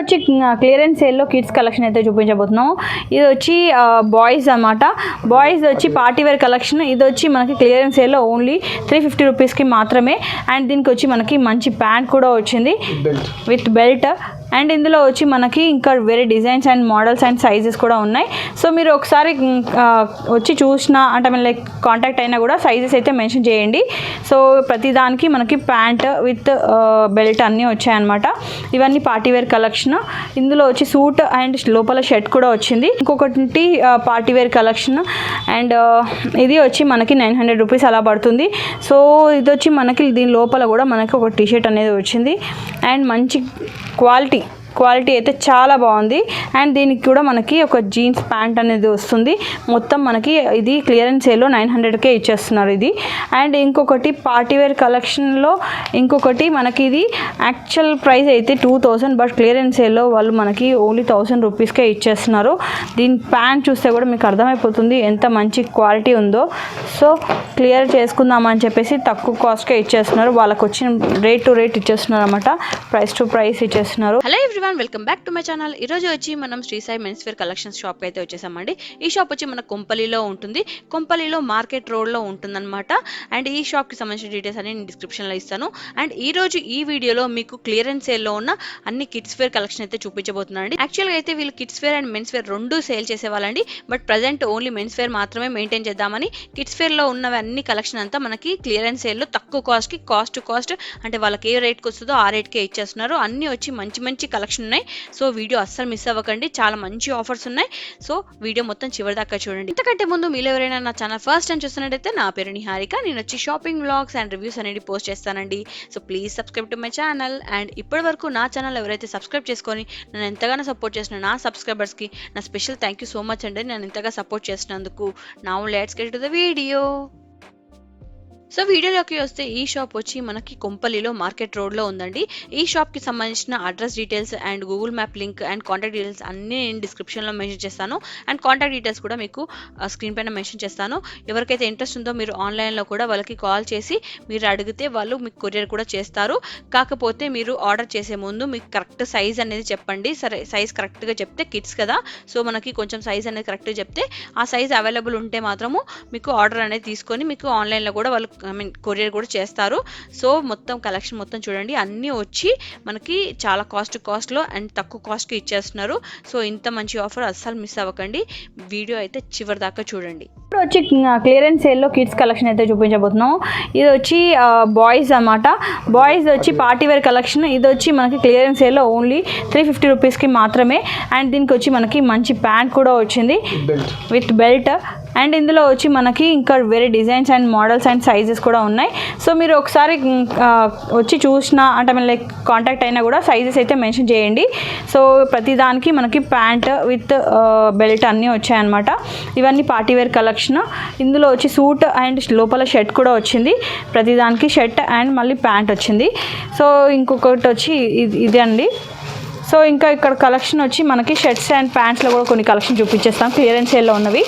వచ్చి క్లియరెన్స్ సేల్లో kids collection అయితే చూపించబోతున్నాము. ఇది వచ్చి బాయ్స్ అన్నమాట. బాయ్స్ వచ్చి పార్టీ వేర్ కలెక్షన్. ఇది వచ్చి మనకి క్లియరెన్స్ సేల్లో ఓన్లీ 350 రూపీస్కి మాత్రమే. అండ్ దీనికి వచ్చి మనకి మంచి ప్యాంట్ కూడా వచ్చింది విత్ బెల్ట్. అండ్ ఇందులో వచ్చి మనకి ఇంకా వేరే designs and models and sizes కూడా ఉన్నాయి. సో మీరు ఒకసారి వచ్చి చూసినా అంటే మన లైక్ కాంటాక్ట్ అయినా కూడా సైజెస్ అయితే మెన్షన్ చేయండి. సో ప్రతిదానికి మనకి ప్యాంట్ విత్ బెల్ట్ అన్నీ వచ్చాయన్నమాట. ఇవన్నీ పార్టీవేర్ కలెక్షన్. ఇందులో వచ్చి సూట్ అండ్ లోపల షర్ట్ కూడా వచ్చింది. ఇంకొకటి పార్టీవేర్ కలెక్షన్. అండ్ ఇది వచ్చి మనకి 900 రూపీస్ అలా పడుతుంది. సో ఇది వచ్చి మనకి దీని లోపల కూడా మనకి ఒక టీషర్ట్ అనేది వచ్చింది. అండ్ మంచి క్వాలిటీ అయితే చాలా బాగుంది. అండ్ దీనికి కూడా మనకి ఒక జీన్స్ ప్యాంట్ అనేది వస్తుంది. మొత్తం మనకి ఇది క్లియరెన్స్ సేల్లో 900కే ఇచ్చేస్తున్నారు ఇది. అండ్ ఇంకొకటి పార్టీవేర్ కలెక్షన్లో ఇంకొకటి మనకి ఇది యాక్చువల్ ప్రైస్ అయితే 2000, బట్ క్లియరెన్స్ సేల్లో వాళ్ళు మనకి ఓన్లీ 1000 రూపీస్కే ఇచ్చేస్తున్నారు. దీని ప్యాంట్ చూస్తే కూడా మీకు అర్థమైపోతుంది ఎంత మంచి క్వాలిటీ ఉందో. సో క్లియర్ చేసుకుందామని చెప్పేసి తక్కువ కాస్ట్కే ఇచ్చేస్తున్నారు. వాళ్ళకి వచ్చిన రేట్ టు రేట్ ఇచ్చేస్తున్నారు అనమాట. ప్రైస్ టు ప్రైస్ ఇచ్చేస్తున్నారు. Hello everyone, welcome back to my channel. ఈ రోజు వచ్చి మనం Shri Sai men's wear collections shop అయితే వచ్చేసామండి. ఈ షాప్ వచ్చి మన కొంపల్లిలో ఉంటుంది. కొంపల్లిలో మార్కెట్ రోడ్లో ఉంటుందన్నమాట. అండ్ ఈ షాప్కి సంబంధించిన డీటెయిల్స్ అన్ని నేను డిస్క్రిప్షన్లో ఇస్తాను. అండ్ ఈ రోజు ఈ వీడియోలో మీకు క్లియరెన్స్ సేల్లో ఉన్న అన్ని కిడ్స్ వేర్ కలెక్షన్ అయితే చూపించబోతున్నానండి. యాక్చువల్గా అయితే వీళ్ళు kids wear and men's wear రెండు సేల్ చేసేవాళ్ళండి. But present only men's wear మాత్రమే మెయింటైన్ చేద్దామని కిడ్స్ వేర్లో ఉన్నవి అన్ని కలెక్షన్ అంతా మనకి క్లియరెన్స్ సేల్లో తక్కువ కాస్ట్కి కాస్ట్ టు కాస్ట్ అంటే వాళ్ళకి ఏ రేట్కి వస్తుందో ఆ రేట్కే ఇచ్చేస్తున్నారు. అన్నీ వచ్చి మంచి కలెక్షన్ ఉన్నాయి. సో వీడియో అస్సలు మిస్ అవ్వకండి, చాలా మంచి ఆఫర్స్ ఉన్నాయి. సో వీడియో మొత్తం చివరి దాకా చూడండి. ఇంతకంటే ముందు మీరు ఎవరైనా నా ఛానల్ ఫస్ట్ టైం చూస్తున్నట్టయితే నా పేరు నిహారిక. నేను వచ్చి షాపింగ్ వ్లాగ్స్ అండ్ రివ్యూస్ అనేది పోస్ట్ చేస్తానండి. So please subscribe to my channel. And ఇప్పటి వరకు నా ఛానల్ ఎవరైతే సబ్స్క్రైబ్ చేసుకొని నన్ను ఎంతగానో సపోర్ట్ చేసిన నా సబ్స్క్రైబర్స్కి నా special thank you so much అండి, నన్ను ఇంతగా సపోర్ట్ చేసినందుకు. Now let's get to the video. So వీడియోలోకి వస్తే ఈ షాప్ వచ్చి మనకి కొంపల్లిలో మార్కెట్ రోడ్లో ఉందండి. ఈ షాప్కి సంబంధించిన address details and Google map link and contact details అన్నీ నేను డిస్క్రిప్షన్లో మెన్షన్ చేస్తాను. అండ్ కాంటాక్ట్ డీటెయిల్స్ కూడా మీకు స్క్రీన్ పైన మెన్షన్ చేస్తాను. ఎవరికైతే ఇంట్రెస్ట్ ఉందో మీరు ఆన్లైన్లో కూడా వాళ్ళకి కాల్ చేసి మీరు అడిగితే వాళ్ళు మీకు కొరియర్ కూడా చేస్తారు. కాకపోతే మీరు ఆర్డర్ చేసే ముందు మీకు కరెక్ట్ సైజ్ అనేది చెప్పండి. సరే సైజ్ కరెక్ట్గా చెప్తే కిడ్స్ కదా, సో మనకి కొంచెం సైజ్ అనేది కరెక్ట్గా చెప్తే ఆ సైజ్ అవైలబుల్ ఉంటే మాత్రము మీకు ఆర్డర్ అనేది తీసుకొని మీకు ఆన్లైన్లో కూడా వాళ్ళు కొరియర్ కూడా చేస్తారు. సో మొత్తం కలెక్షన్ మొత్తం చూడండి, అన్నీ వచ్చి మనకి చాలా కాస్ట్లో అండ్ తక్కువ కాస్ట్కి ఇచ్చేస్తున్నారు. సో ఇంత మంచి ఆఫర్ అస్సలు మిస్ అవ్వకండి, వీడియో అయితే చివరి దాకా చూడండి. ఇప్పుడు వచ్చి క్లియరెన్స్ సేల్లో కిడ్స్ కలెక్షన్ అయితే చూపించబోతున్నాము. ఇది వచ్చి బాయ్స్ అన్నమాట. బాయ్స్ వచ్చి పార్టీవేర్ కలెక్షన్. ఇది వచ్చి మనకి క్లియరెన్స్ సేల్లో ఓన్లీ 350 రూపీస్కి మాత్రమే. అండ్ దీనికి వచ్చి మనకి మంచి ప్యాంట్ కూడా వచ్చింది విత్ బెల్ట్. అండ్ ఇందులో వచ్చి మనకి ఇంకా వేరే designs and models and sizes కూడా ఉన్నాయి. సో మీరు ఒకసారి వచ్చి చూసినా అంటే మన లైక్ కాంటాక్ట్ అయినా కూడా సైజెస్ అయితే మెన్షన్ చేయండి. సో ప్రతిదానికి మనకి ప్యాంట్ విత్ బెల్ట్ అన్నీ వచ్చాయన్నమాట. ఇవన్నీ పార్టీవేర్ కలెక్షన్. ఇందులో వచ్చి సూట్ అండ్ లోపల షర్ట్ కూడా వచ్చింది. ప్రతిదానికి షర్ట్ అండ్ మళ్ళీ ప్యాంట్ వచ్చింది. సో ఇంకొకటి వచ్చి ఇది అండి. సో ఇంకా ఇక్కడ కలెక్షన్ వచ్చి మనకి షర్ట్స్ అండ్ ప్యాంట్స్లో కూడా కొన్ని కలెక్షన్ చూపించేస్తాం క్లియరెన్స్ సేల్లో ఉన్నవి.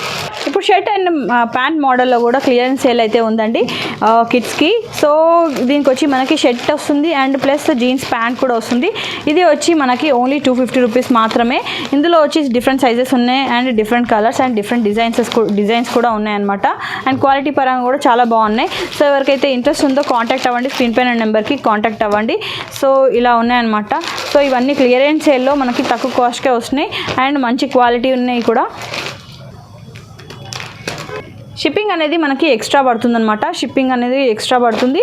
ఇప్పుడు షర్ట్ అండ్ ప్యాంట్ మోడల్లో కూడా క్లియరెన్స్ సేల్ అయితే ఉందండి కిడ్స్కి. సో దీనికి వచ్చి మనకి షర్ట్ వస్తుంది అండ్ ప్లస్ జీన్స్ ప్యాంట్ కూడా వస్తుంది. ఇది వచ్చి మనకి ఓన్లీ 250 రూపీస్ మాత్రమే. ఇందులో వచ్చి డిఫరెంట్ సైజెస్ ఉన్నాయి and different colours and different designs కూడా ఉన్నాయన్నమాట. అండ్ క్వాలిటీ పరంగా కూడా చాలా బాగున్నాయి. సో ఎవరికైతే ఇంట్రెస్ట్ ఉందో కాంటాక్ట్ అవ్వండి, స్క్రీన్ పైన నెంబర్కి కాంటాక్ట్ అవ్వండి. సో ఇలా ఉన్నాయన్నమాట. సో ఇవన్నీ క్లియరెన్స్ సేల్లో మనకి తక్కువ కాస్ట్కే వస్తున్నాయి అండ్ మంచి క్వాలిటీ ఉన్నాయి కూడా. షిప్పింగ్ అనేది మనకి ఎక్స్ట్రా పడుతుందన్నమాట. షిప్పింగ్ అనేది ఎక్స్ట్రా పడుతుంది.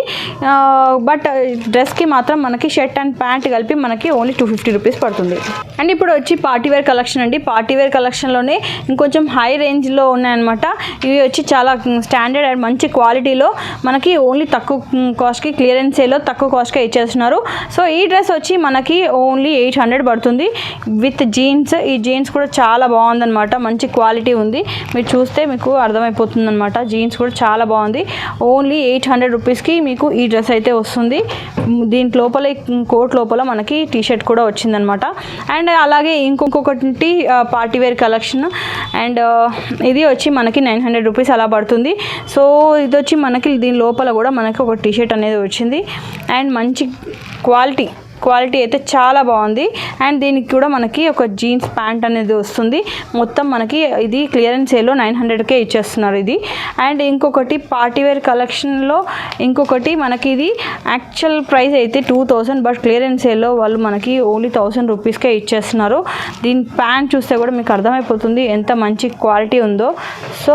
బట్ డ్రెస్కి మాత్రం మనకి షర్ట్ అండ్ ప్యాంట్ కలిపి మనకి ఓన్లీ 250 రూపీస్ పడుతుంది. అండ్ ఇప్పుడు వచ్చి పార్టీవేర్ కలెక్షన్ అండి. పార్టీవేర్ కలెక్షన్లోనే ఇంకొంచెం హై రేంజ్లో ఉన్నాయన్నమాట. ఇవి వచ్చి చాలా స్టాండర్డ్ అండ్ మంచి క్వాలిటీలో మనకి ఓన్లీ తక్కువ కాస్ట్కి క్లియరెన్స్ సేల్లో తక్కువ కాస్ట్కే ఇచ్చేస్తున్నారు. సో ఈ డ్రెస్ వచ్చి మనకి ఓన్లీ 800 పడుతుంది విత్ జీన్స్. ఈ జీన్స్ కూడా చాలా బాగుందన్నమాట, మంచి క్వాలిటీ ఉంది. మీరు చూస్తే మీకు అర్థమైపోతుంది అనమాట. జీన్స్ కూడా చాలా బాగుంది. ఓన్లీ 800 రూపీస్కి మీకు ఈ డ్రెస్ అయితే వస్తుంది. దీని లోపల కోట్ లోపల మనకి టీషర్ట్ కూడా వచ్చిందనమాట. అండ్ అలాగే ఇంకొకటి పార్టీవేర్ కలెక్షన్. అండ్ ఇది వచ్చి మనకి 900 రూపీస్ అలా పడుతుంది. సో ఇది వచ్చి మనకి దీని లోపల కూడా మనకి ఒక టీషర్ట్ అనేది వచ్చింది. అండ్ మంచి క్వాలిటీ అయితే చాలా బాగుంది. అండ్ దీనికి కూడా మనకి ఒక జీన్స్ ప్యాంట్ అనేది వస్తుంది. మొత్తం మనకి ఇది క్లియరెన్స్ సేల్లో 900కే ఇచ్చేస్తున్నారు ఇది. అండ్ ఇంకొకటి పార్టీవేర్ కలెక్షన్లో ఇంకొకటి మనకి ఇది యాక్చువల్ ప్రైస్ అయితే 2000, బట్ క్లియరెన్స్ సేల్లో వాళ్ళు మనకి ఓన్లీ 1000 రూపీస్కే ఇచ్చేస్తున్నారు. దీని ప్యాంట్ చూస్తే కూడా మీకు అర్థమైపోతుంది ఎంత మంచి క్వాలిటీ ఉందో. సో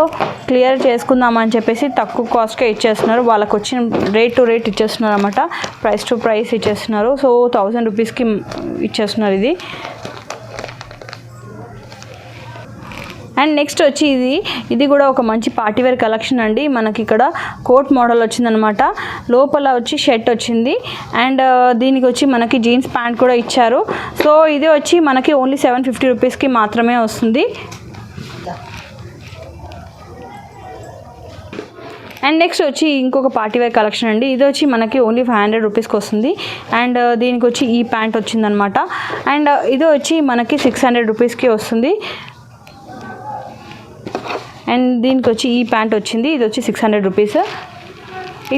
క్లియర్ చేసుకుందామని చెప్పేసి తక్కువ కాస్ట్కే ఇచ్చేస్తున్నారు. వాళ్ళకి వచ్చిన రేట్ టు రేట్ ఇచ్చేస్తున్నారు అన్నమాట, ప్రైస్ టు ప్రైస్ ఇచ్చేస్తున్నారు. సో 1000 రూపీస్కి ఇచ్చేస్తున్నారు ఇది. అండ్ నెక్స్ట్ వచ్చి ఇది కూడా ఒక మంచి పార్టీవేర్ కలెక్షన్ అండి. మనకి ఇక్కడ కోట్ మోడల్ వచ్చిందనమాట. లోపల వచ్చి షర్ట్ వచ్చింది. అండ్ దీనికి వచ్చి మనకి జీన్స్ ప్యాంట్ కూడా ఇచ్చారు. సో ఇది వచ్చి మనకి ఓన్లీ 750 రూపీస్కి మాత్రమే వస్తుంది. అండ్ నెక్స్ట్ వచ్చి ఇంకొక పార్టీవేర్ కలెక్షన్ అండి. ఇది వచ్చి మనకి ఓన్లీ 500 రూపీస్కి వస్తుంది. అండ్ దీనికి వచ్చి ఈ ప్యాంట్ వచ్చిందనమాట. అండ్ ఇది వచ్చి మనకి 600 రూపీస్కి వస్తుంది. అండ్ దీనికి వచ్చి ఈ ప్యాంట్ వచ్చింది. ఇది వచ్చి 600 రూపీస్.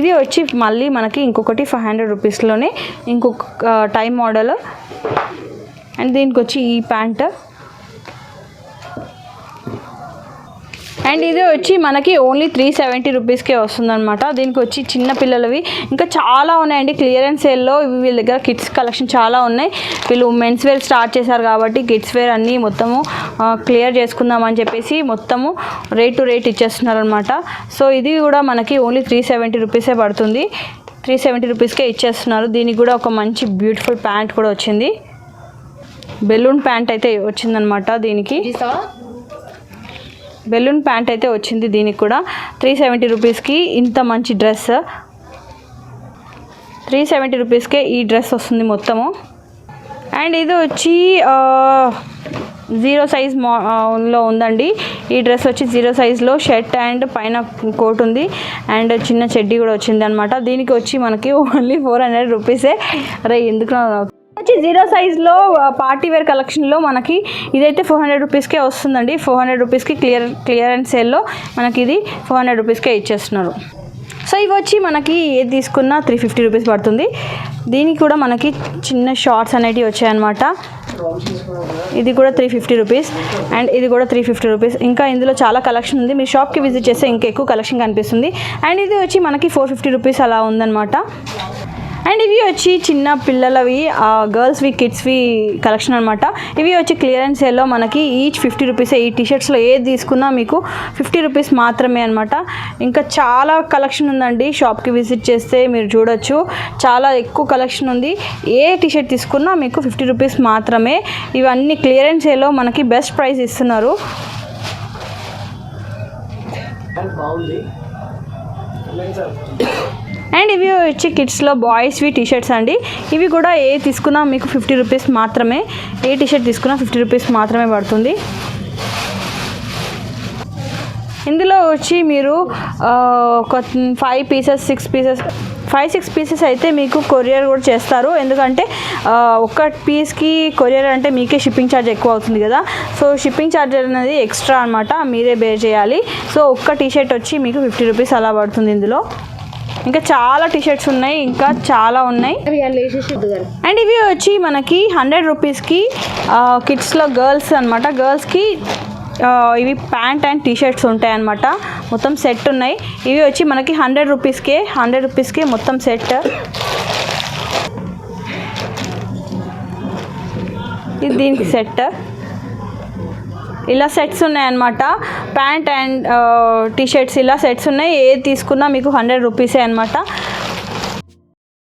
ఇది వచ్చి మళ్ళీ మనకి ఇంకొకటి 500 రూపీస్లోనే ఇంకొక టై మోడల్. అండ్ దీనికి వచ్చి ఈ ప్యాంట్. అండ్ ఇది వచ్చి మనకి ఓన్లీ 370 రూపీస్కే వస్తుందన్నమాట. దీనికి వచ్చి చిన్న పిల్లలవి ఇంకా చాలా ఉన్నాయండి క్లియరెన్స్ సేల్లో. వీళ్ళ దగ్గర కిడ్స్ కలెక్షన్ చాలా ఉన్నాయి. వీళ్ళు మెన్స్ వేర్ స్టార్ట్ చేశారు కాబట్టి కిడ్స్ వేర్ అన్నీ మొత్తము క్లియర్ చేసుకుందామని చెప్పేసి మొత్తము రేట్ టు రేట్ ఇచ్చేస్తున్నారు అనమాట. సో ఇది కూడా మనకి ఓన్లీ 370 రూపీసే పడుతుంది. 370 రూపీస్కే ఇచ్చేస్తున్నారు. దీనికి కూడా ఒక మంచి బ్యూటిఫుల్ ప్యాంట్ కూడా వచ్చింది. బెలూన్ ప్యాంట్ అయితే వచ్చిందనమాట. దీనికి బెలూన్ ప్యాంట్ అయితే వచ్చింది. దీనికి కూడా 370 రూపీస్కి ఇంత మంచి డ్రెస్. 370 రూపీస్కే ఈ డ్రెస్ వస్తుంది మొత్తము. అండ్ ఇది వచ్చి 0 సైజ్ లో ఉందండి. ఈ డ్రెస్ వచ్చి 0 సైజ్లో షర్ట్ అండ్ పైన కోట్ ఉంది. అండ్ చిన్న చెడ్డీ కూడా వచ్చింది అనమాట. దీనికి వచ్చి మనకి ఓన్లీ 400 రూపీసే. అరే ఎందుకు వచ్చి 0 సైజ్లో పార్టీవేర్ కలెక్షన్లో మనకి ఇదైతే 400 రూపీస్కే వస్తుందండి. 400 రూపీస్కి క్లియరెన్స్ సేల్లో మనకి ఇది 400 రూపీస్కే ఇచ్చేస్తున్నారు. సో ఇవి వచ్చి మనకి ఏది తీసుకున్నా 350 రూపీస్ పడుతుంది. దీనికి కూడా మనకి చిన్న షార్ట్స్ అనేటివి వచ్చాయన్నమాట. ఇది కూడా 350 రూపీస్. అండ్ ఇది కూడా 350 రూపీస్. ఇంకా ఇందులో చాలా కలెక్షన్ ఉంది. మీరు షాప్కి విజిట్ చేస్తే ఇంకా ఎక్కువ కలెక్షన్ కనిపిస్తుంది. అండ్ ఇది వచ్చి మనకి 450 రూపీస్ అలా ఉందన్నమాట. అండ్ ఇవి వచ్చి చిన్న పిల్లలవి గర్ల్స్వి కిడ్స్వి కలెక్షన్ అనమాట. ఇవి వచ్చి క్లియరెన్స్ సేల్లో మనకి ఈచ్ 50 రూపీసే. ఈ టీషర్ట్స్లో ఏది తీసుకున్నా మీకు 50 రూపీస్ మాత్రమే అనమాట. ఇంకా చాలా కలెక్షన్ ఉందండి. షాప్కి విజిట్ చేస్తే మీరు చూడొచ్చు చాలా ఎక్కువ కలెక్షన్ ఉంది. ఏ టీషర్ట్ తీసుకున్నా మీకు 50 రూపీస్ మాత్రమే. ఇవన్నీ క్లియరెన్స్ సేల్లో మనకి బెస్ట్ ప్రైస్ ఇస్తున్నారు. అండ్ ఇవి వచ్చి కిడ్స్లో బాయ్స్వి టీషర్ట్స్ అండి. ఇవి కూడా ఏ తీసుకున్నా మీకు 50 రూపీస్ మాత్రమే. ఏ టీషర్ట్ తీసుకున్నా 50 రూపీస్ మాత్రమే పడుతుంది. ఇందులో వచ్చి మీరు ఒక 5 పీసెస్ 6 పీసెస్ 5-6 పీసెస్ అయితే మీకు కొరియర్ కూడా చేస్తారు. ఎందుకంటే ఒక్క పీస్కి కొరియర్ అంటే మీకే షిప్పింగ్ ఛార్జ్ ఎక్కువ అవుతుంది కదా. సో షిప్పింగ్ ఛార్జ్ అనేది ఎక్స్ట్రా అనమాట, మీరే బేర్ చేయాలి. సో ఒక్క టీషర్ట్ వచ్చి మీకు 50 రూపీస్ అలా పడుతుంది. ఇందులో ఇంకా చాలా టీషర్ట్స్ ఉన్నాయి, ఇంకా చాలా ఉన్నాయి. అండ్ ఇవి వచ్చి మనకి 100 రూపీస్కి కిడ్స్లో గర్ల్స్ అనమాట. గర్ల్స్కి ఇవి ప్యాంట్ అండ్ టీషర్ట్స్ ఉంటాయి అన్నమాట. మొత్తం సెట్ ఉన్నాయి. ఇవి వచ్చి మనకి 100 రూపీస్కే మొత్తం సెట్. ఇది దీనికి సెట్. ఇలా సెట్స్ ఉన్నాయన్నమాట. ప్యాంట్ అండ్ టీషర్ట్స్ ఇలా సెట్స్ ఉన్నాయి. ఏది తీసుకున్నా మీకు 100 రూపీసే అనమాట.